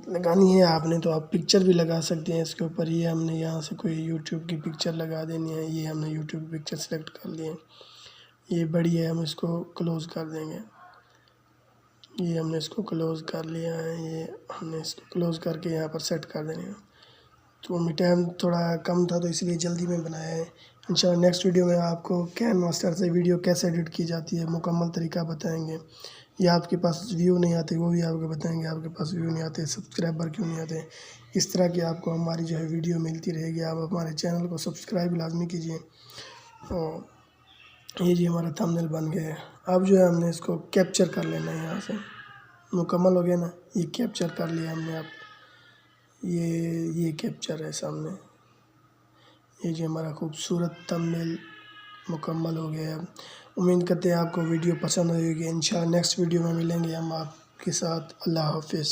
لگانی ہے آپ نے تو آپ پکچر بھی لگا سکتے ہیں اس کے اوپر. یہ ہم نے یہاں سے کوئی یوٹیوب کی پکچر لگا دینی ہے. یہ ہم نے یوٹیوب کی پکچر سلیکٹ کر لی ہے. یہ بڑی ہے, ہم اس کو کلوز کر دیں گے. یہ ہم نے اس کو کلوز کر لیا ہے. یہ ہم نے اس کو کلوز کر کے یہاں پر سیٹ کر دینا ہے. تو ہمیں ٹائم تھوڑا کم تھا تو اس لیے جلدی میں بنایا ہے. انشاءاللہ نیکسٹ ویڈیو میں آپ کو کین ماسٹر سے ویڈیو کیسے ایڈٹ کی جاتی ہے مکمل طریقہ بتائیں گے. یا آپ کے پاس ویو نہیں آتے وہ بھی آپ کو بتائیں گے. آپ کے پاس ویو نہیں آتے, سبسکرائبر کیوں نہیں آتے. اس طرح کی آپ کو ہماری جو ہے ویڈیو ملتی رہے گی. آپ ہمارے چینل کو سبسکرائب لازمی کیجیے. یہ جی ہمارا تھمبنیل بن گیا ہے. اب جو ہے ہم نے اس کو کیپچر کر لینا ہے. یہاں سے مکمل ہو گیا نا, یہ کیپچر کر لیا ہم نے. اب یہ کیپچر ہے سامنے. یہ جی ہمارا خوبصورت تھمبنیل مکمل ہو گیا ہے. امید کرتے ہیں آپ کو ویڈیو پسند ہوئے گی. انشاءاللہ نیکسٹ ویڈیو میں ملیں گے ہم آپ کے ساتھ. اللہ حافظ.